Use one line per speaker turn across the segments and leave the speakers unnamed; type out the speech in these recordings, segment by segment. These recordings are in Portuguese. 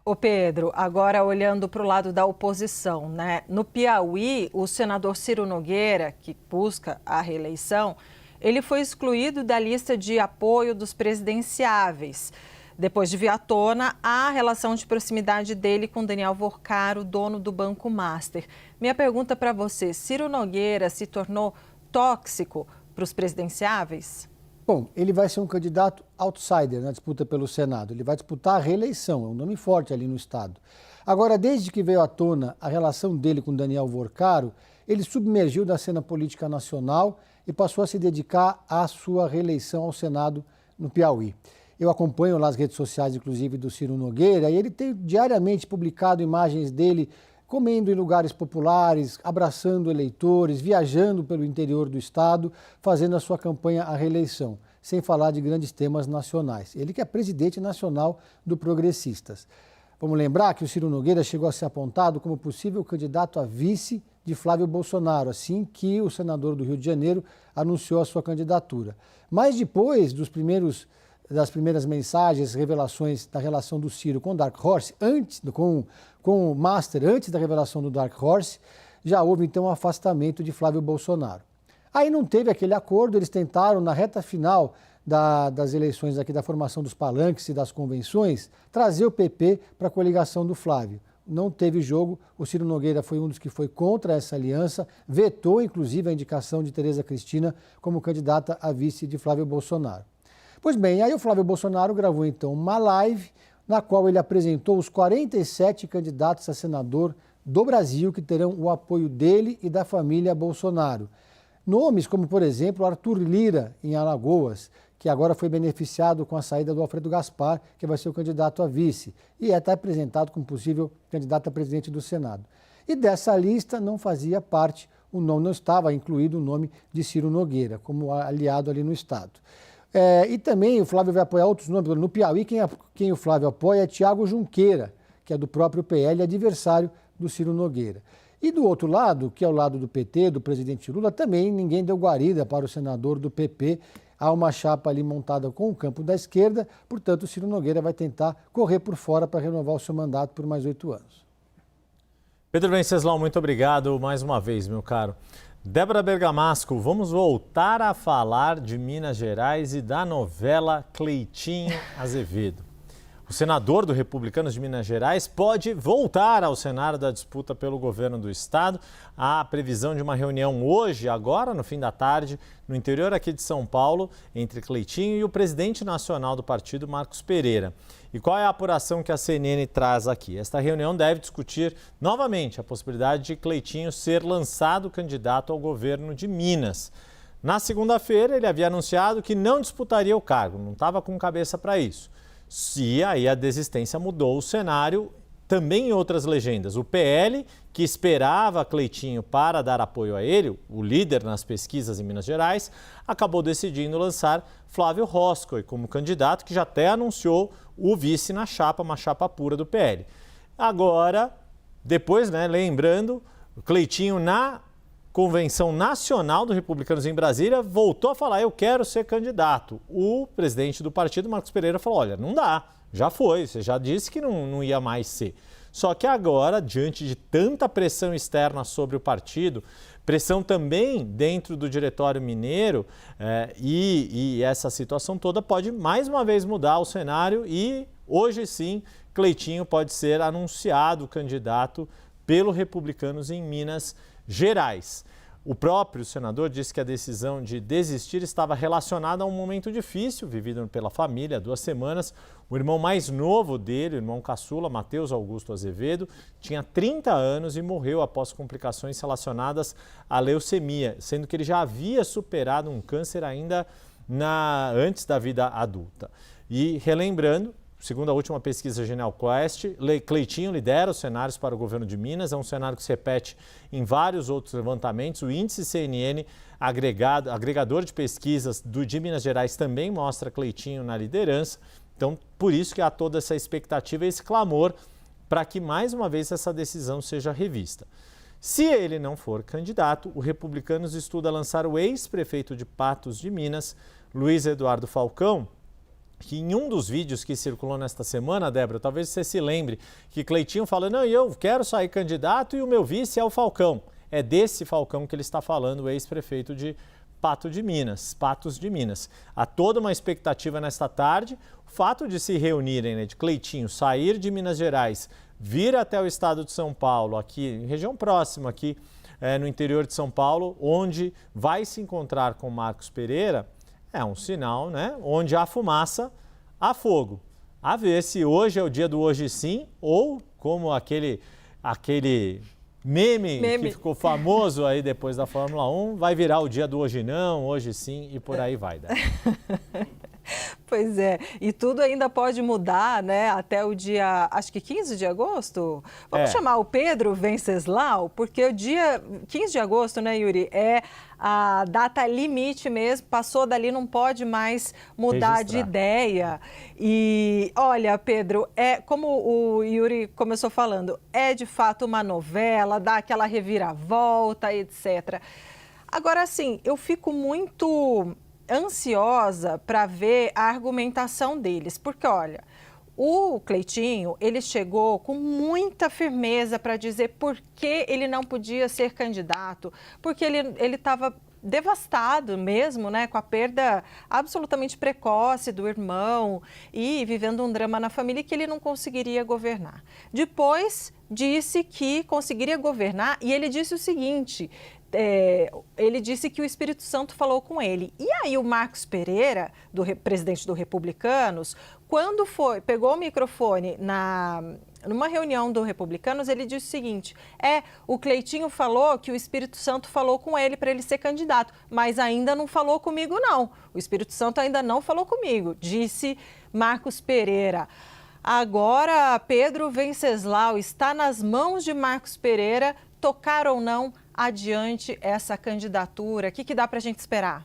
Ô Pedro, agora olhando para o lado da oposição, né? No Piauí, o senador Ciro Nogueira, que busca a reeleição, ele foi excluído da lista de apoio dos presidenciáveis, depois de vir à tona a relação de proximidade dele com Daniel Worcaro, dono do Banco Master. Minha pergunta para você, Ciro Nogueira se tornou tóxico para os presidenciáveis?
Bom, ele vai ser um candidato outsider na disputa pelo Senado. Ele vai disputar a reeleição, é um nome forte ali no Estado. Agora, desde que veio à tona a relação dele com Daniel Worcaro, ele submergiu da cena política nacional e passou a se dedicar à sua reeleição ao Senado no Piauí. Eu acompanho lá as redes sociais, inclusive, do Ciro Nogueira, e ele tem diariamente publicado imagens dele comendo em lugares populares, abraçando eleitores, viajando pelo interior do estado, fazendo a sua campanha à reeleição, sem falar de grandes temas nacionais. Ele que é presidente nacional do Progressistas. Vamos lembrar que o Ciro Nogueira chegou a ser apontado como possível candidato a vice de Flávio Bolsonaro, assim que o senador do Rio de Janeiro anunciou a sua candidatura. Mas depois das primeiras mensagens, revelações da relação do Ciro com o Dark Horse, com o Master, antes da revelação do Dark Horse, já houve então um afastamento de Flávio Bolsonaro. Aí não teve aquele acordo, eles tentaram na reta final das eleições aqui, da formação dos palanques e das convenções, trazer o PP para a coligação do Flávio. Não teve jogo, o Ciro Nogueira foi um dos que foi contra essa aliança, vetou inclusive a indicação de Tereza Cristina como candidata a vice de Flávio Bolsonaro. Pois bem, aí o Flávio Bolsonaro gravou então uma live na qual ele apresentou os 47 candidatos a senador do Brasil que terão o apoio dele e da família Bolsonaro. Nomes como, por exemplo, Arthur Lira, em Alagoas, que agora foi beneficiado com a saída do Alfredo Gaspar, que vai ser o candidato a vice, e está apresentado como possível candidato a presidente do Senado. E dessa lista não fazia parte, não estava incluído o nome de Ciro Nogueira, como aliado ali no Estado. E também o Flávio vai apoiar outros nomes. No Piauí, quem o Flávio apoia é Thiago Junqueira, que é do próprio PL, adversário do Ciro Nogueira. E do outro lado, que é o lado do PT, do presidente Lula, também ninguém deu guarida para o senador do PP. Há uma chapa ali montada com o campo da esquerda, portanto o Ciro Nogueira vai tentar correr por fora para renovar o seu mandato por mais 8 anos.
Pedro Venceslau, muito obrigado mais uma vez, meu caro. Débora Bergamasco, vamos voltar a falar de Minas Gerais e da novela Cleitinho Azevedo. O senador do Republicanos de Minas Gerais pode voltar ao cenário da disputa pelo governo do estado. Há previsão de uma reunião hoje, agora no fim da tarde, no interior aqui de São Paulo, entre Cleitinho e o presidente nacional do partido, Marcos Pereira. E qual é a apuração que a CNN traz aqui? Esta reunião deve discutir novamente a possibilidade de Cleitinho ser lançado candidato ao governo de Minas. Na segunda-feira, ele havia anunciado que não disputaria o cargo, não estava com cabeça para isso. E aí a desistência mudou o cenário, também em outras legendas. O PL, que esperava Cleitinho para dar apoio a ele, o líder nas pesquisas em Minas Gerais, acabou decidindo lançar Flávio Roscoe como candidato, que já até anunciou o vice na chapa, uma chapa pura do PL. Agora, depois, lembrando, o Cleitinho na Convenção Nacional do Republicanos em Brasília voltou a falar, eu quero ser candidato. O presidente do partido, Marcos Pereira, falou, olha, não dá, já foi, você já disse que não ia mais ser. Só que agora, diante de tanta pressão externa sobre o partido, pressão também dentro do Diretório Mineiro, e essa situação toda pode mais uma vez mudar o cenário e hoje sim, Cleitinho pode ser anunciado candidato pelo Republicanos em Minas Gerais. O próprio senador disse que a decisão de desistir estava relacionada a um momento difícil vivido pela família há 2 semanas. O irmão mais novo dele, o irmão caçula, Matheus Augusto Azevedo, tinha 30 anos e morreu após complicações relacionadas à leucemia, sendo que ele já havia superado um câncer ainda antes da vida adulta. E relembrando, segundo a última pesquisa Genial Quest, Cleitinho lidera os cenários para o governo de Minas. É um cenário que se repete em vários outros levantamentos. O índice CNN, agregador de pesquisas de Minas Gerais, também mostra Cleitinho na liderança. Então, por isso que há toda essa expectativa e esse clamor para que, mais uma vez, essa decisão seja revista. Se ele não for candidato, o Republicanos estuda lançar o ex-prefeito de Patos de Minas, Luiz Eduardo Falcão, que em um dos vídeos que circulou nesta semana, Débora, talvez você se lembre, que Cleitinho fala, não, eu quero sair candidato e o meu vice é o Falcão. É desse Falcão que ele está falando, o ex-prefeito de Patos de Minas. Há toda uma expectativa nesta tarde. O fato de se reunirem, né, de Cleitinho sair de Minas Gerais, vir até o estado de São Paulo, aqui, região próxima, aqui no interior de São Paulo, onde vai se encontrar com Marcos Pereira, é um sinal, né? Onde há fumaça, há fogo. A ver se hoje é o dia do hoje sim, ou como aquele meme que ficou famoso aí depois da Fórmula 1, vai virar o dia do hoje não, hoje sim e por aí vai.
Pois é, e tudo ainda pode mudar, né, até o dia, acho que 15 de agosto? Vamos chamar o Pedro Venceslau, porque o dia 15 de agosto, né, Yuri, é a data limite mesmo, passou dali, não pode mais mudar de ideia. E olha, Pedro, como o Yuri começou falando, é de fato uma novela, dá aquela reviravolta, etc. Agora, assim, eu fico muito ansiosa para ver a argumentação deles, porque olha, o Cleitinho, ele chegou com muita firmeza para dizer por que ele não podia ser candidato, porque ele estava devastado mesmo, né, com a perda absolutamente precoce do irmão e vivendo um drama na família que ele não conseguiria governar. Depois disse que conseguiria governar e ele disse o seguinte, ele disse que o Espírito Santo falou com ele. E aí o Marcos Pereira, presidente do Republicanos, quando pegou o microfone numa reunião do Republicanos, ele disse o seguinte, o Cleitinho falou que o Espírito Santo falou com ele para ele ser candidato, mas ainda não falou comigo não. O Espírito Santo ainda não falou comigo, disse Marcos Pereira. Agora, Pedro Venceslau está nas mãos de Marcos Pereira, tocar ou não adiante essa candidatura. O que dá para a gente esperar?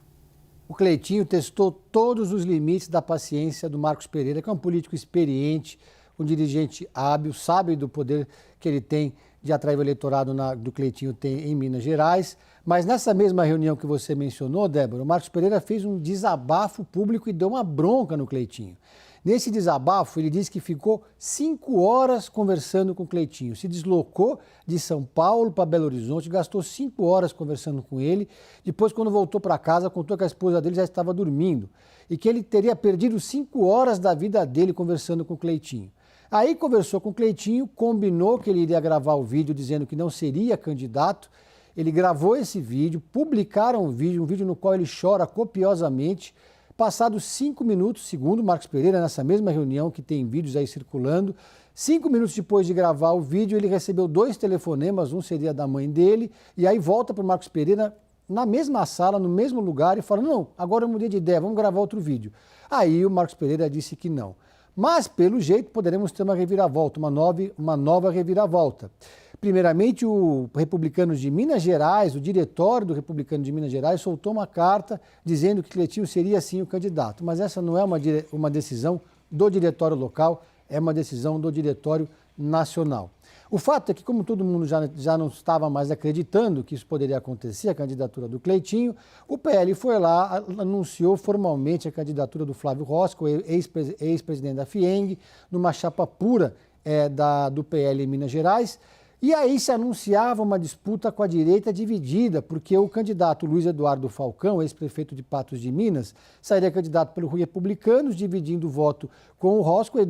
O Cleitinho testou todos os limites da paciência do Marcos Pereira, que é um político experiente, um dirigente hábil, sabe do poder que ele tem de atrair o eleitorado do Cleitinho tem em Minas Gerais. Mas nessa mesma reunião que você mencionou, Débora, o Marcos Pereira fez um desabafo público e deu uma bronca no Cleitinho. Nesse desabafo, ele disse que ficou 5 horas conversando com o Cleitinho. Se deslocou de São Paulo para Belo Horizonte, gastou 5 horas conversando com ele. Depois, quando voltou para casa, contou que a esposa dele já estava dormindo e que ele teria perdido 5 horas da vida dele conversando com o Cleitinho. Aí conversou com o Cleitinho, combinou que ele iria gravar o vídeo dizendo que não seria candidato. Ele gravou esse vídeo, publicaram um vídeo no qual ele chora copiosamente. Passados 5 minutos, segundo Marcos Pereira, nessa mesma reunião que tem vídeos aí circulando, 5 minutos depois de gravar o vídeo, ele recebeu 2 telefonemas, um seria da mãe dele, e aí volta para o Marcos Pereira na mesma sala, no mesmo lugar, e fala, não, agora eu mudei de ideia, vamos gravar outro vídeo. Aí o Marcos Pereira disse que não. Mas, pelo jeito, poderemos ter uma reviravolta, uma nova reviravolta. Primeiramente, o Republicanos de Minas Gerais, o diretório do Republicano de Minas Gerais, soltou uma carta dizendo que Cleitinho seria sim o candidato. Mas essa não é uma decisão do diretório local, é uma decisão do diretório nacional. O fato é que, como todo mundo já não estava mais acreditando que isso poderia acontecer, a candidatura do Cleitinho, o PL foi lá, anunciou formalmente a candidatura do Flávio Rosco, ex-presidente da FIENG, numa chapa pura do PL em Minas Gerais. E aí se anunciava uma disputa com a direita dividida, porque o candidato Luiz Eduardo Falcão, ex-prefeito de Patos de Minas, sairia candidato pelos Republicanos, dividindo o voto com o Roscoe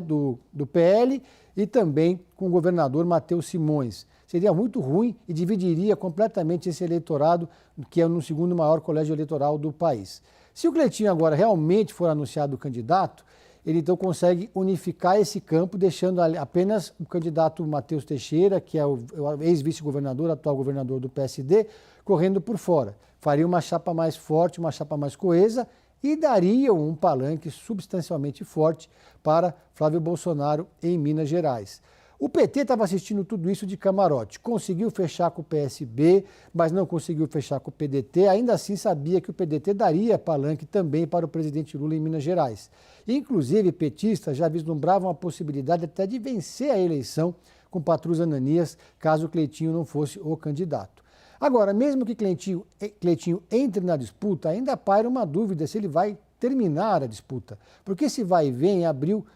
do PL e também com o governador Matheus Simões. Seria muito ruim e dividiria completamente esse eleitorado, que é no segundo maior colégio eleitoral do país. Se o Cleitinho agora realmente for anunciado candidato, ele então consegue unificar esse campo, deixando apenas o candidato Matheus Teixeira, que é o ex-vice-governador, atual governador do PSD, correndo por fora. Faria uma chapa mais forte, uma chapa mais coesa e daria um palanque substancialmente forte para Flávio Bolsonaro em Minas Gerais. O PT estava assistindo tudo isso de camarote, conseguiu fechar com o PSB, mas não conseguiu fechar com o PDT, ainda assim sabia que o PDT daria palanque também para o presidente Lula em Minas Gerais. Inclusive, petistas já vislumbravam a possibilidade até de vencer a eleição com Patrus Ananias, caso o Cleitinho não fosse o candidato. Agora, mesmo que Cleitinho entre na disputa, ainda paira uma dúvida se ele vai terminar a disputa. Porque esse vai e vem abriu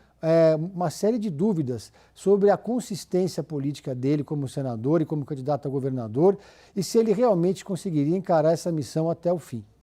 uma série de dúvidas sobre a consistência política dele como senador e como candidato a governador e se ele realmente conseguiria encarar essa missão até o fim.